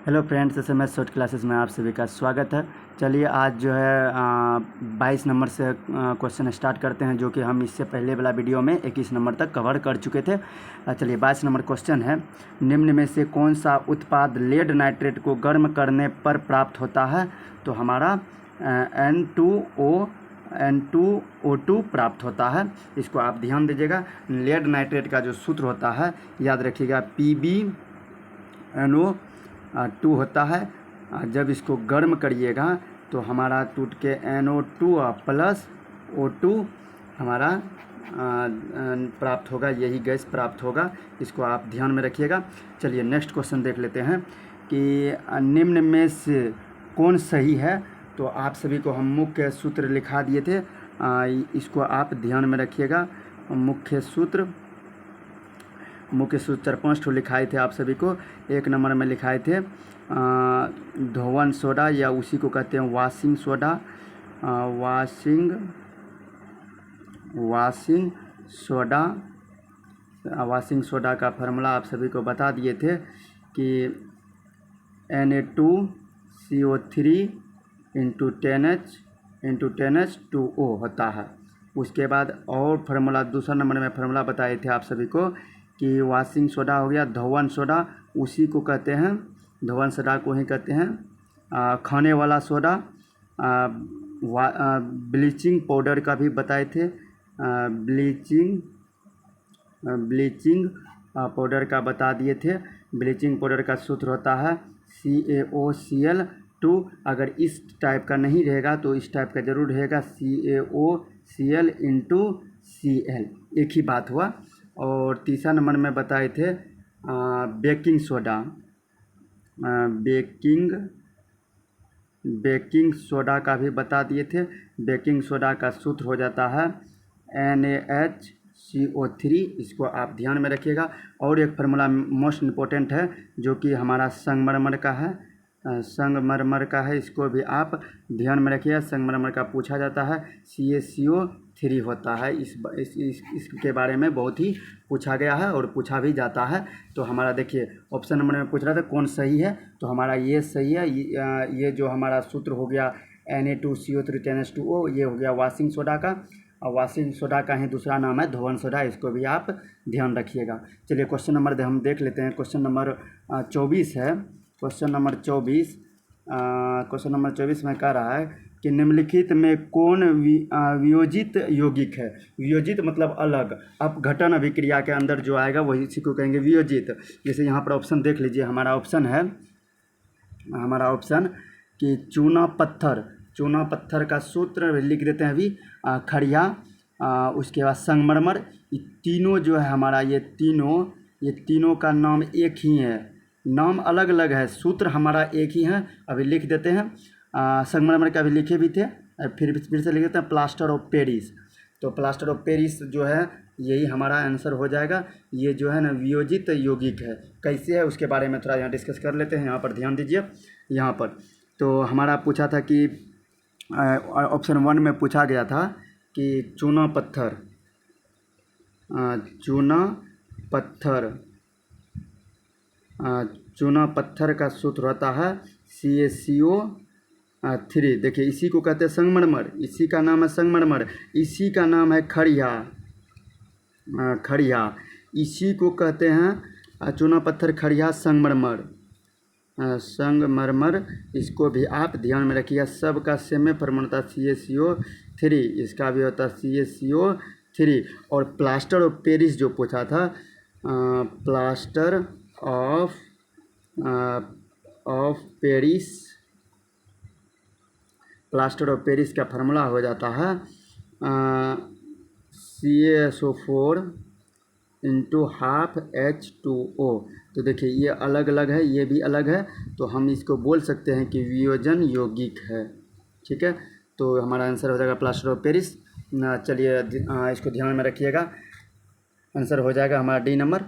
Hello friends, SMS short classes में आप सभी का स्वागत है। चलिए आज जो है 22 नंबर से क्वेश्चन स्टार्ट करते हैं, जो कि हम इससे पहले वाला वीडियो में 21 नंबर तक कवर कर चुके थे। चलिए 22 नंबर क्वेश्चन है, निम्न में से कौन सा उत्पाद लेड नाइट्रेट को गर्म करने पर प्राप्त होता है? तो हमारा N2O2 प्राप्त होता है। इसको आप ध्यान दीजिएगा। लेड नाइट्रेट का जो सूत्र होता है याद रखिएगा, PbNO2 होता है। जब इसको गर्म करिएगा तो हमारा टूट के NO2 प्लस O2 हमारा प्राप्त होगा, यही गैस प्राप्त होगा। इसको आप ध्यान में रखिएगा। चलिए नेक्स्ट क्वेश्चन देख लेते हैं कि निम्न में से कौन सही है। तो आप सभी को हम मुख्य सूत्र लिखा दिए थे, इसको आप ध्यान में रखिएगा। मुख्य सूत्र 4-5 ठो लिखाए थे आप सभी को। एक नंबर में लिखाए थे धोवन सोडा, या उसी को कहते हैं वाशिंग सोडा। वाशिंग सोडा का फार्मूला आप सभी को बता दिए थे कि Na2CO3 × 10H2O होता है। उसके बाद और फार्मूला दूसरा नंबर में फार्मूला बताए थे आप सभी को कि वाशिंग सोडा हो गया धोवन सोडा, उसी को कहते हैं, धोवन सोडा को ही कहते हैं खाने वाला सोडा। ब्लीचिंग पाउडर का भी बताए थे, ब्लीचिंग पाउडर का बता दिए थे। ब्लीचिंग पाउडर का सूत्र होता है CaOCl2। अगर इस टाइप का नहीं रहेगा तो इस टाइप का जरूर रहेगा CaOCl × Cl, एक ही बात हुआ। और तीसरा नंबर में बताए थे बेकिंग सोडा। बेकिंग सोडा का भी बता दिए थे। बेकिंग सोडा का सूत्र हो जाता है NaHCO3, इसको आप ध्यान में रखिएगा। और एक फार्मूला मोस्ट इम्पोर्टेंट है, जो कि हमारा संगमरमर का है, इसको भी आप ध्यान में रखिएगा। संगमरमर का पूछा जाता है, CaCO3 होता है। इसके बारे में बहुत ही पूछा गया है और पूछा भी जाता है। तो हमारा देखिए ऑप्शन नंबर में पूछ रहा था कौन सही है, तो हमारा ये सही है। ये जो हमारा सूत्र हो गया Na2CO3 10H2O, ये हो गया वाशिंग सोडा का। और वाशिंग सोडा का ही दूसरा नाम है धोवन सोडा, इसको भी आप ध्यान रखिएगा। चलिए क्वेश्चन नंबर हम देख लेते हैं। क्वेश्चन नंबर 24 है। क्वेश्चन नंबर 24 में कह रहा है कि निम्नलिखित में कौन वियोजित यौगिक है? वियोजित मतलब अलग, अपघटन अभिक्रिया के अंदर जो आएगा वही इसी को कहेंगे वियोजित। जैसे यहाँ पर ऑप्शन देख लीजिए, हमारा ऑप्शन कि चूना पत्थर का सूत्र लिख देते हैं अभी, खड़िया, उसके बाद संगमरमर। ये तीनों जो है हमारा, ये तीनों का नाम एक ही है, नाम अलग अलग है, सूत्र हमारा एक ही है। अभी लिख देते हैं। संगमरमर का भी लिखे भी थे, फिर से लिख देते हैं प्लास्टर ऑफ पेरिस। तो प्लास्टर ऑफ पेरिस जो है यही हमारा आंसर हो जाएगा। ये जो है ना वियोजित यौगिक है। कैसे है उसके बारे में थोड़ा यहाँ डिस्कस कर लेते हैं। यहाँ पर ध्यान दीजिए। यहाँ पर तो हमारा पूछा था कि ऑप्शन 1 में पूछा गया था कि चूना पत्थर का सूत्र होता है CaCO3। देखिए इसी को कहते हैं संगमरमर, इसी का नाम है संगमरमर, इसी का नाम है खड़िया, इसी को कहते हैं चूना पत्थर, खड़िया, संगमरमर। इसको भी आप ध्यान में रखिएगा। सबका सेम फॉर्मूला CaCO3, इसका भी होता है CaCO3। और प्लास्टर ऑफ पेरिस जो पूछा था, प्लास्टर ऑफ पेरिस का फार्मूला हो जाता है CaSO4 × ½ H2O। तो देखिए ये अलग अलग है, ये भी अलग है, तो हम इसको बोल सकते हैं कि वियोजन यौगिक है। ठीक है, तो हमारा आंसर हो जाएगा प्लास्टर ऑफ पेरिस। चलिए इसको ध्यान में रखिएगा। आंसर हो जाएगा हमारा डी नंबर।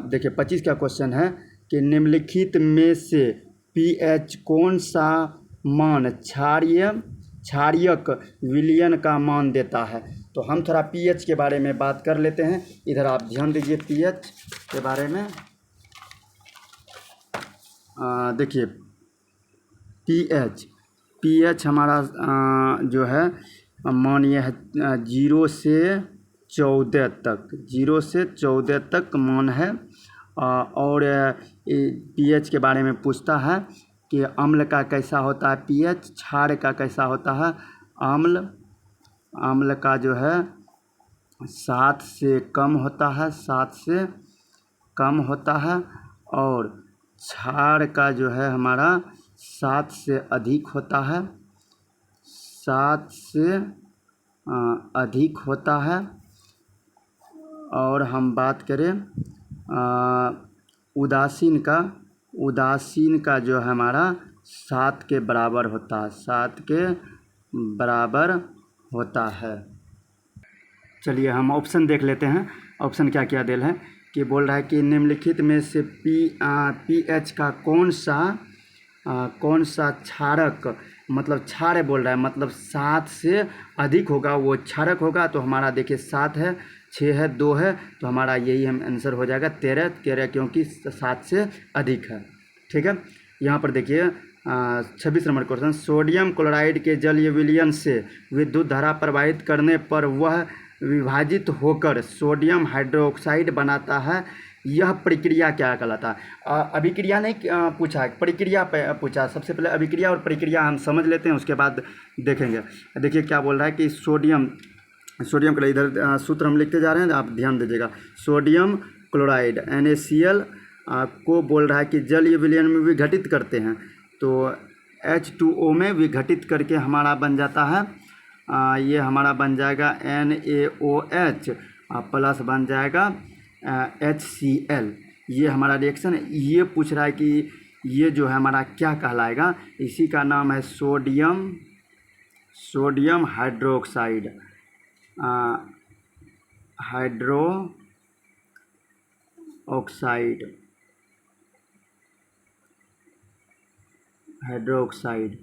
देखिए 25 का क्वेश्चन है कि निम्नलिखित में से pH कौन सा मान क्षारीयक विलयन का मान देता है? तो हम थोड़ा pH के बारे में बात कर लेते हैं। इधर आप ध्यान दीजिए pH के बारे में। देखिए पीएच हमारा जो है मानिए है 0 से 14 तक, 0 से 14 तक मान है। और पीएच के बारे में पूछता है कि अम्ल का कैसा होता है पीएच, क्षार का कैसा होता है अम्ल का जो है 7 से कम होता है, 7 से कम होता है। और क्षार का जो है हमारा 7 से अधिक होता है, 7 से अधिक होता है। और हम बात करें उदासीन का जो है हमारा 7 के बराबर होता है, 7 के बराबर होता है। चलिए हम ऑप्शन देख लेते हैं। ऑप्शन क्या क्या दिल है कि बोल रहा है कि निम्नलिखित में से पीएच का कौन सा क्षारक, मतलब क्षार बोल रहा है, मतलब 7 से अधिक होगा वो क्षारक होगा। तो हमारा देखिए 7 है, 6 है, 2 है, तो हमारा यही हम आंसर हो जाएगा 13 क्योंकि 7 से अधिक है। ठीक है, यहाँ पर देखिए 26 नंबर क्वेश्चन, सोडियम क्लोराइड के जलीय विलयन से विद्युत धारा प्रवाहित करने पर वह विभाजित होकर सोडियम हाइड्रोक्साइड बनाता है, यह प्रक्रिया क्या कहलाता है। अभिक्रिया नहीं पूछा है, प्रक्रिया पूछा। सबसे पहले अभिक्रिया और प्रक्रिया हम समझ लेते हैं, उसके बाद देखेंगे। देखिए क्या बोल रहा है कि सोडियम का इधर सूत्र हम लिखते जा रहे हैं, आप ध्यान दीजिएगा। सोडियम क्लोराइड NaCl को बोल रहा है कि जलीय विलयन में विघटित करते हैं, तो H2O में विघटित करके हमारा बन जाता है, ये हमारा बन जाएगा NaOH प्लस बन जाएगा HCl। ये हमारा रिएक्शन है। ये पूछ रहा है कि ये जो है हमारा क्या कहलाएगा, इसी का नाम है सोडियम हाइड्रोक्साइड, हाइड्रोक्साइड।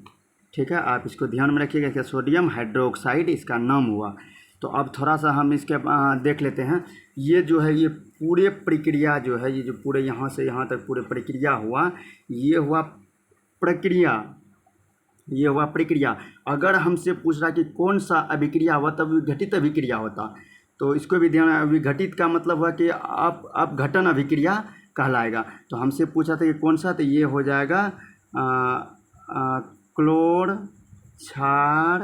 ठीक है, आप इसको ध्यान में रखिएगा कि सोडियम हाइड्रोक्साइड इसका नाम हुआ। तो अब थोड़ा सा हम इसके देख लेते हैं। ये जो है ये पूरे प्रक्रिया जो है, ये जो पूरे यहाँ से यहाँ तक पूरे प्रक्रिया हुआ, ये हुआ प्रक्रिया। अगर हमसे पूछ रहा कि कौन सा अभिक्रिया हुआ, तब विघटित अभिक्रिया होता। तो इसको भी ध्यान, विघटित का मतलब हुआ कि अपघटन अभिक्रिया कहलाएगा। तो हमसे पूछा था कि कौन सा, तो ये हो जाएगा क्लोर क्षार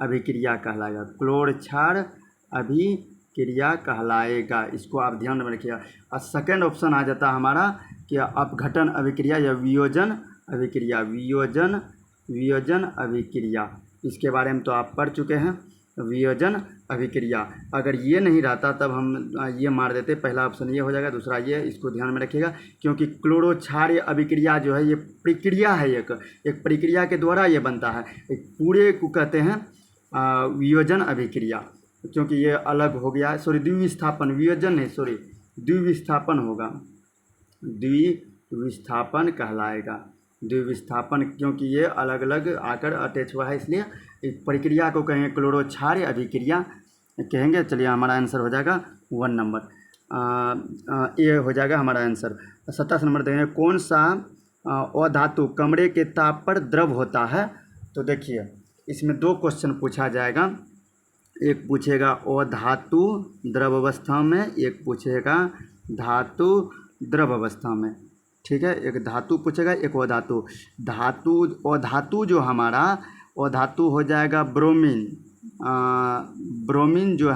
अभिक्रिया कहलाएगा, क्लोर क्षार अभिक्रिया कहलाएगा। इसको आप ध्यान में रखिएगा। और सेकंड ऑप्शन आ जाता हमारा कि अपघटन अभिक्रिया या वियोजन अभिक्रिया। इसके बारे में तो आप पढ़ चुके हैं, वियोजन अभिक्रिया। अगर ये नहीं रहता तब हम ये मार देते, पहला ऑप्शन ये हो जाएगा, दूसरा ये। इसको ध्यान में रखिएगा क्योंकि क्लोरो क्षार अभिक्रिया जो है ये प्रक्रिया है, एक प्रक्रिया के द्वारा ये बनता है। एक पूरे को कहते हैं वियोजन अभिक्रिया, क्योंकि ये अलग हो गया, सॉरी द्विविस्थापन, वियोजन नहीं, सॉरी द्विविस्थापन होगा, द्विविस्थापन कहलाएगा, द्विविस्थापन, क्योंकि ये अलग अलग आकर अटैच हुआ है, इसलिए इस प्रक्रिया को कहेंगे क्लोरो क्षार अभिक्रिया कहेंगे। चलिए हमारा आंसर हो जाएगा 1 नंबर, ये हो जाएगा हमारा आंसर। 27 नंबर देखेंगे, कौन सा अधातु कमरे के ताप पर द्रव होता है। तो देखिए इसमें 2 क्वेश्चन पूछा जाएगा, एक पूछेगा अधातु द्रव अवस्था में, एक पूछेगा धातु द्रव अवस्था में। ठीक है, एक धातु पूछेगा, एक अधातु। अधातु जो हमारा अधातु हो जाएगा ब्रोमीन, ब्रोमीन जो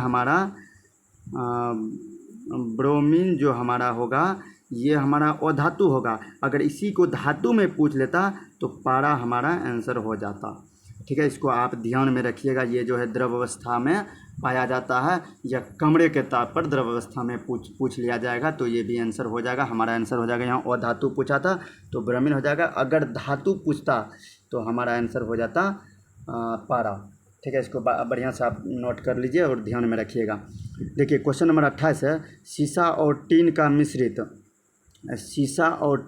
हमारा होगा ये हमारा अधातु होगा। अगर इसी को धातु में पूछ लेता तो पारा हमारा आंसर हो जाता। ठीक है, इसको आप ध्यान में रखिएगा। ये जो है द्रव अवस्था में पाया जाता है, या कमरे के ताप पर द्रव अवस्था में पूछ लिया जाएगा, तो ये भी आंसर हो जाएगा। हमारा आंसर हो जाएगा, यहाँ अधातु पूछा था तो ब्रोमीन हो जाएगा। अगर धातु पूछता तो हमारा आंसर हो जाता पारा। ठीक है, इसको बढ़िया से आप नोट कर लीजिए और ध्यान में रखिएगा। देखिए क्वेश्चन नंबर 28 है, शीशा और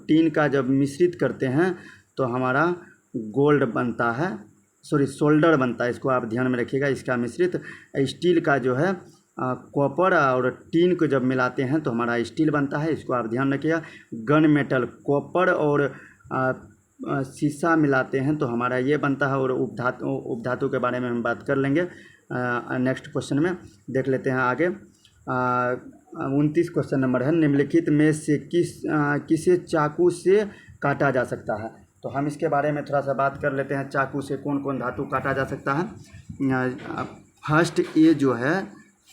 टीन का जब मिश्रित करते हैं तो हमारा गोल्ड बनता है, सॉरी सोल्डर बनता है। इसको आप ध्यान में रखिएगा। इसका मिश्रित स्टील का जो है कॉपर और टीन को जब मिलाते हैं तो हमारा स्टील बनता है, इसको आप ध्यान रखिएगा। गन मेटल, कॉपर और शीशा मिलाते हैं तो हमारा ये बनता है। और उपधातु के बारे में हम बात कर लेंगे नेक्स्ट क्वेश्चन में। देख लेते हैं आगे। 29 क्वेश्चन नंबर है, निम्नलिखित में से किसे चाकू से काटा जा सकता है। तो हम इसके बारे में थोड़ा सा बात कर लेते हैं, चाकू से कौन कौन धातु काटा जा सकता है। फर्स्ट ए जो है,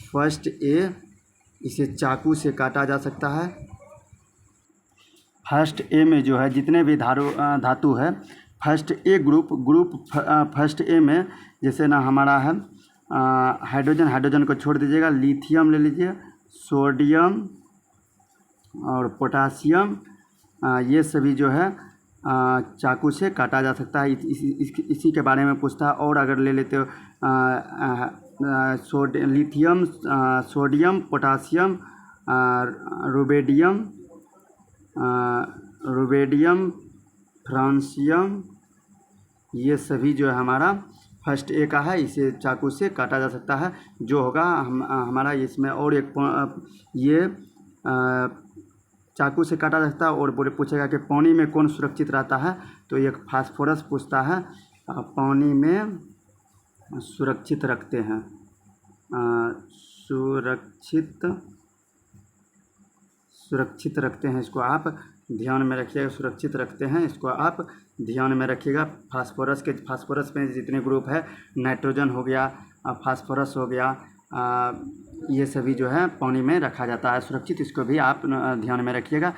फर्स्ट ए, इसे चाकू से काटा जा सकता है। फर्स्ट ए में जो है जितने भी धातु है, first A group first A में जैसे ना हमारा है हाइड्रोजन को छोड़ दीजिएगा, लिथियम ले लीजिए, सोडियम और पोटासियम, ये सभी जो है चाकू से काटा जा सकता है। इसी के बारे में पूछता है। और अगर ले लेते हो lithium, sodium, potassium, rubidium, francium, ये सभी जो है हमारा फर्स्ट ए का है, इसे चाकू से काटा जा सकता है। जो होगा हमारा इसमें और एक ये चाकू से काटा जा सकता है। और पूछेगा कि पानी में कौन सुरक्षित रहता है, तो एक फास्फोरस पूछता है, पानी में सुरक्षित रखते हैं, सुरक्षित रखते हैं, इसको आप ध्यान में रखिएगा। सुरक्षित रखते हैं, इसको आप ध्यान में रखिएगा। फास्फोरस में जितने ग्रुप है, नाइट्रोजन हो गया, फास्फोरस हो गया, ये सभी जो है पानी में रखा जाता है सुरक्षित, इसको भी आप ध्यान में रखिएगा।